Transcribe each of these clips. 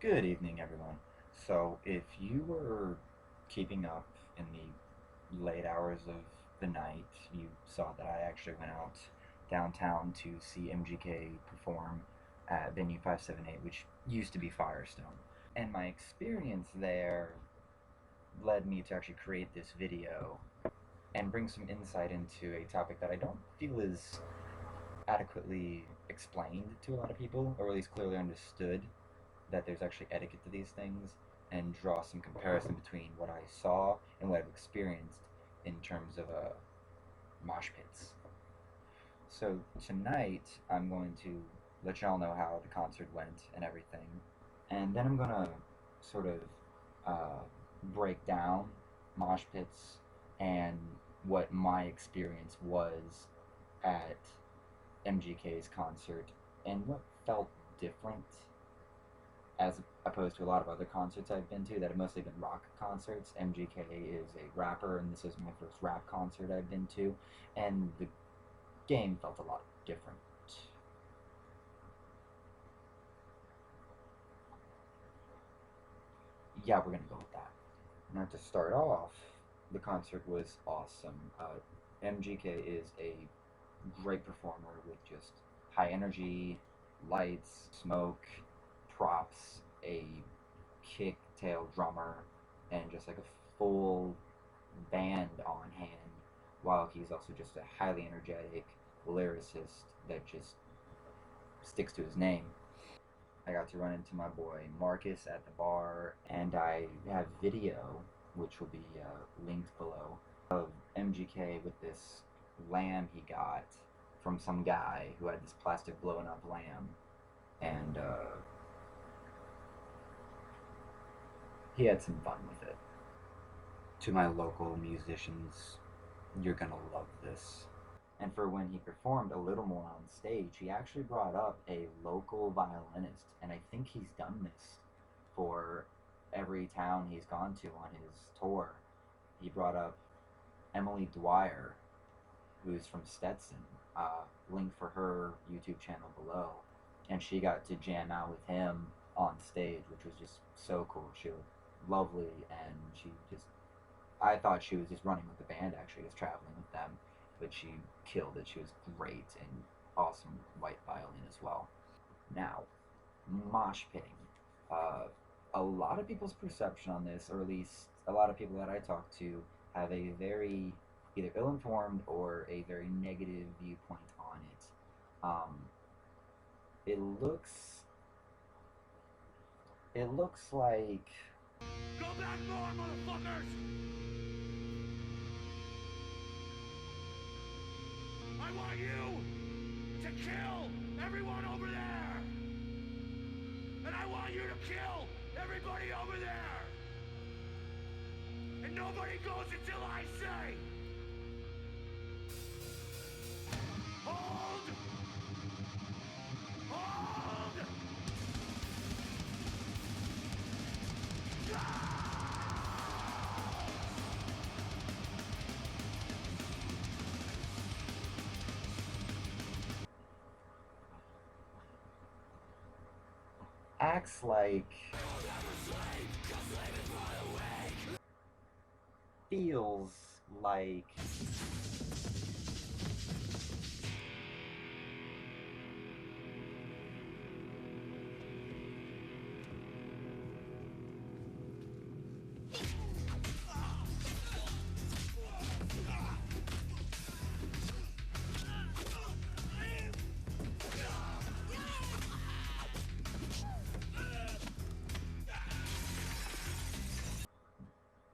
Good evening, everyone. So, if you were keeping up in the late hours of the night, you saw that I actually went out downtown to see MGK perform at Venue 578, which used to be Firestone. And my experience there led me to actually create this video and bring some insight into a topic that I don't feel is adequately explained to a lot of people, or at least clearly understood, that there's actually etiquette to these things, and draw some comparison between what I saw and what I've experienced in terms of mosh pits. So tonight I'm going to let y'all know how the concert went and everything, and then I'm gonna sort of uh, break down mosh pits and what my experience was at MGK's concert and what felt different as opposed to a lot of other concerts I've been to that have mostly been rock concerts. MGK is a rapper, and this is my first rap concert I've been to, and the game felt a lot different. Yeah, we're gonna go with that. Now, to start off, the concert was awesome. MGK is a great performer with just high energy, lights, smoke, props, a kick tail drummer, and just like a full band on hand, while he's also just a highly energetic lyricist that just sticks to his name. I got to run into my boy Marcus at the bar, and I have video, which will be linked below, of MGK with this lamb he got from some guy who had this plastic blown up lamb, and he had some fun with it. To my local musicians, you're gonna love this. And for when he performed a little more on stage, he actually brought up a local violinist, and I think he's done this for every town he's gone to on his tour. He brought up Emily Dwyer, who's from Stetson. Link for her YouTube channel below, and she got to jam out with him on stage, which was just so cool. She was lovely, and she just I thought she was just running with the band, actually, just traveling with them, but she killed it. She was great and awesome white violin as well. Now, mosh pitting. Uh, a lot of people's perception on this, or at least a lot of people that I talk to, have a very either ill-informed or a very negative viewpoint on it. It looks like Go back more, motherfuckers! I want you to kill everyone over there! And I want you to kill everybody over there! And nobody goes until I say! Hold! Hold! acts like feels like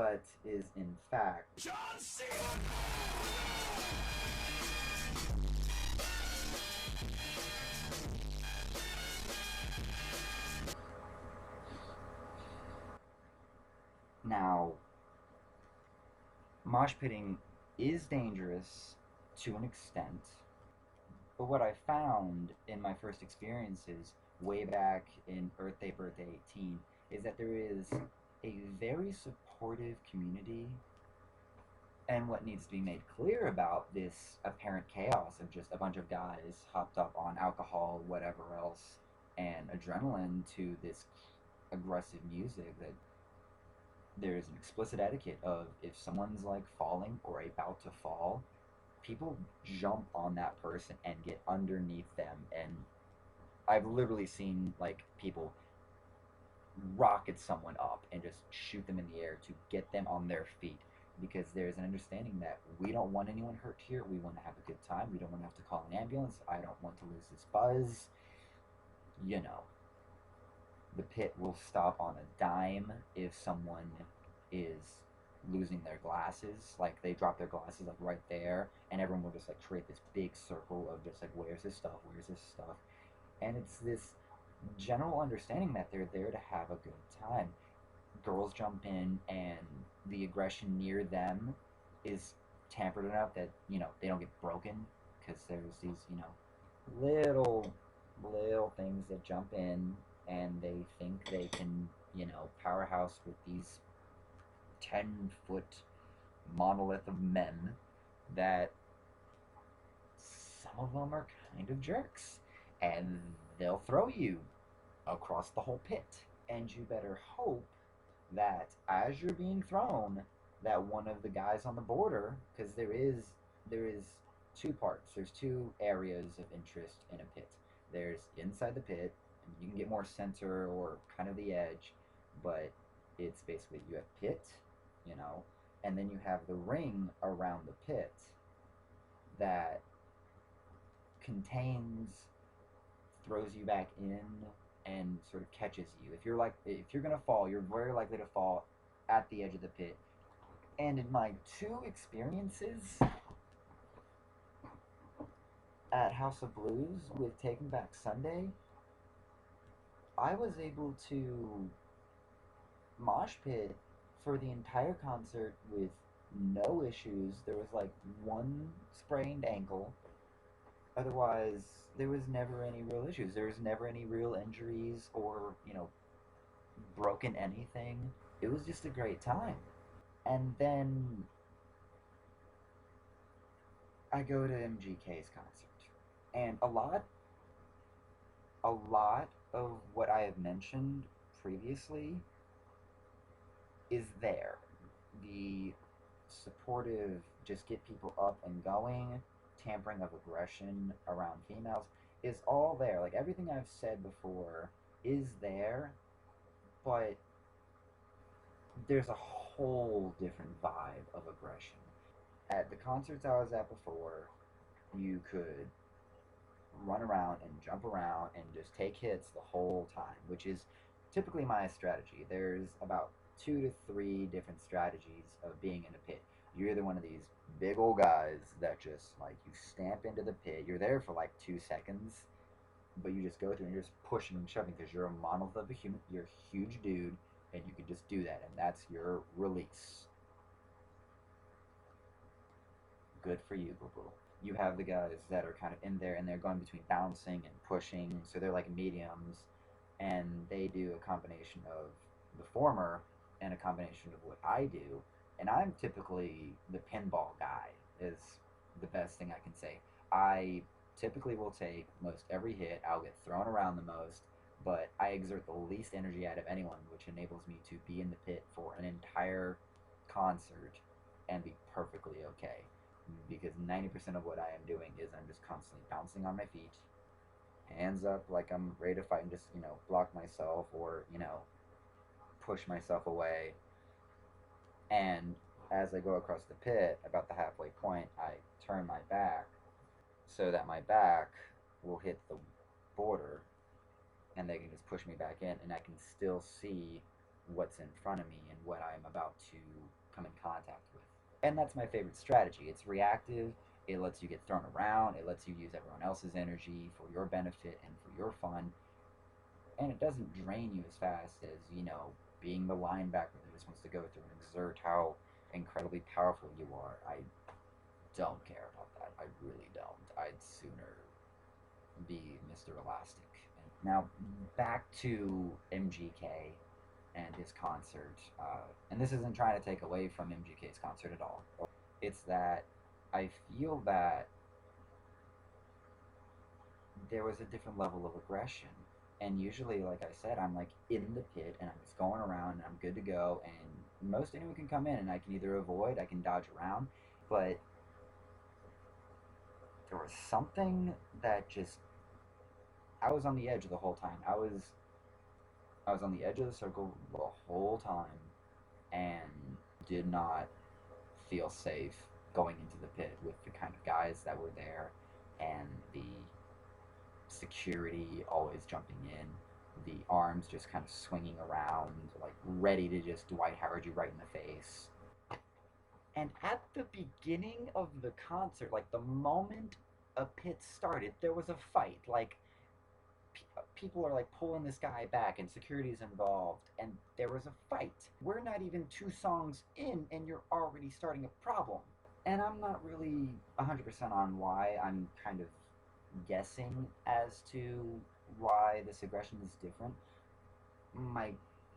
but is in fact John Cena! now mosh pitting is dangerous to an extent, but what I found in my first experiences way back in Birthday 18 is that there is a very supportive community. And what needs to be made clear about this apparent chaos of just a bunch of guys hopped up on alcohol, whatever else, and adrenaline to this aggressive music that there's an explicit etiquette of if someone's like falling or about to fall, people jump on that person and get underneath them. And I've literally seen like people rocket someone up and just shoot them in the air to get them on their feet, because there's an understanding that we don't want anyone hurt here. We want to have a good time. We don't want to have to call an ambulance. I don't want to lose this buzz. You know, the pit will stop on a dime if someone is losing their glasses. Like they drop their glasses like right there, and everyone will just like create this big circle of just like, where's this stuff? Where's this stuff? And it's this general understanding that they're there to have a good time. Girls jump in, and the aggression near them is tampered enough that they don't get broken, because there's these little things that jump in, and they think they can powerhouse with these 10-foot monolith of men that some of them are kind of jerks, and they'll throw you across the whole pit. And you better hope that as you're being thrown, that one of the guys on the border, because there is two parts. There's two areas of interest in a pit. There's inside the pit, and you can get more center or kind of the edge, but it's basically you have pit, you know, and then you have the ring around the pit that contains, throws you back in, and sort of catches you. If you're gonna fall, you're very likely to fall at the edge of the pit. And in my two experiences at House of Blues with Taking Back Sunday, I was able to mosh pit for the entire concert with no issues. There was like one sprained ankle. Otherwise, there was never any real issues. There was never any real injuries or, broken anything. It was just a great time. And then I go to MGK's concert. And a lot of what I have mentioned previously is there. The supportive, just get people up and going, tampering of aggression around females is all there. Like everything I've said before is there, but there's a whole different vibe of aggression. At the concerts I was at before, you could run around and jump around and just take hits the whole time, which is typically my strategy. There's about 2 to 3 different strategies of being in a pit. You're either one of these big old guys that just like you stamp into the pit. You're there for like 2 seconds, but you just go through and you're just pushing and shoving because you're a monolith of a human. You're a huge dude, and you can just do that, and that's your release. Good for you, boo boo. You have the guys that are kind of in there and they're going between bouncing and pushing, so they're like mediums, and they do a combination of the former and a combination of what I do. And I'm typically the pinball guy, is the best thing I can say. I typically will take most every hit, I'll get thrown around the most, but I exert the least energy out of anyone, which enables me to be in the pit for an entire concert and be perfectly okay, because 90% of what I am doing is I'm just constantly bouncing on my feet, hands up like I'm ready to fight, and just, block myself or, push myself away. And as I go across the pit, about the halfway point, I turn my back so that my back will hit the border, and they can just push me back in, and I can still see what's in front of me and what I'm about to come in contact with. And that's my favorite strategy. It's reactive. It lets you get thrown around. It lets you use everyone else's energy for your benefit and for your fun. And it doesn't drain you as fast as, being the linebacker that just wants to go through and exert how incredibly powerful you are. I don't care about that. I really don't. I'd sooner be Mr. Elastic. Now, back to MGK and his concert. And this isn't trying to take away from MGK's concert at all. It's that I feel that there was a different level of aggression. And usually, like I said, I'm like in the pit and I'm just going around and I'm good to go. And most anyone can come in and I can either avoid, I can dodge around. But there was something that just, I was on the edge the whole time. I was on the edge of the circle the whole time and did not feel safe going into the pit with the kind of guys that were there and the security always jumping in, the arms just kind of swinging around, like ready to just Dwight Howard you right in the face. And at the beginning of the concert, like the moment a pit started, there was a fight. Like people are like pulling this guy back and security's involved and there was a fight. We're not even two songs in and you're already starting a problem. And I'm not really 100% on why. I'm kind of guessing as to why this aggression is different. My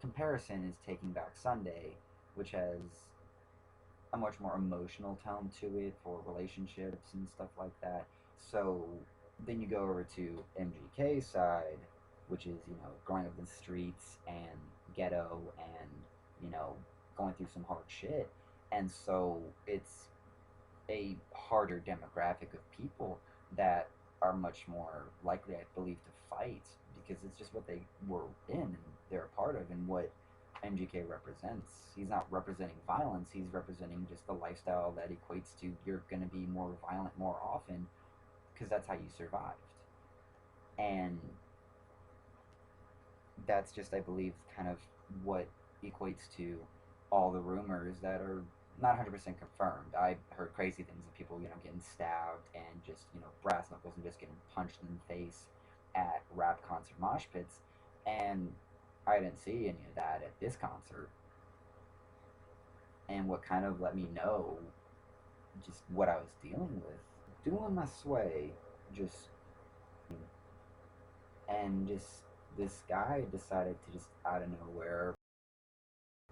comparison is Taking Back Sunday, which has a much more emotional tone to it for relationships and stuff like that. So then you go over to MGK side, which is, growing up in the streets and ghetto and, you know, going through some hard shit. And so it's a harder demographic of people that are much more likely, I believe, to fight because it's just what they were in and they're a part of and what MGK represents. He's not representing violence, he's representing just the lifestyle that equates to you're going to be more violent more often because that's how you survived. And that's just, I believe, kind of what equates to all the rumors that are not 100% confirmed. I heard crazy things of people, getting stabbed and just, brass knuckles and just getting punched in the face at rap concert mosh pits. And I didn't see any of that at this concert. And what kind of let me know just what I was dealing with. Doing my sway, just, and just this guy decided to just out of nowhere,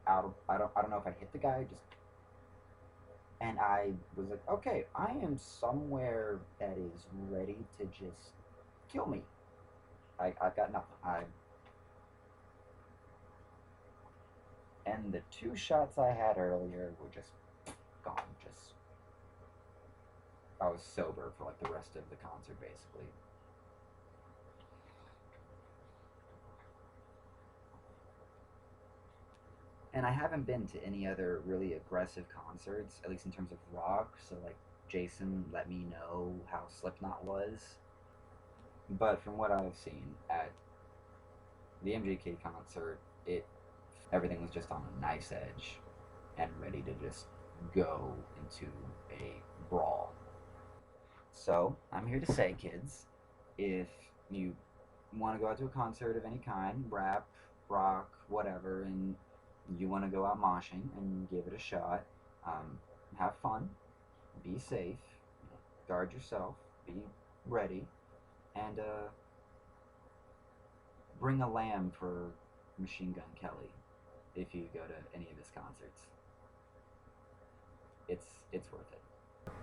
I don't know if I hit the guy, just, and I was like, okay, I am somewhere that is ready to just kill me. I've got nothing. And the two shots I had earlier were just gone. Just, I was sober for like the rest of the concert, basically. And I haven't been to any other really aggressive concerts, at least in terms of rock. So like Jason let me know how Slipknot was, but from what I've seen at the MGK concert, it everything was just on a nice edge and ready to just go into a brawl. So I'm here to say, kids, if you want to go out to a concert of any kind, rap, rock, whatever, and you want to go out moshing and give it a shot, have fun, be safe, guard yourself, be ready, and bring a lamb for Machine Gun Kelly if you go to any of his concerts. It's worth it.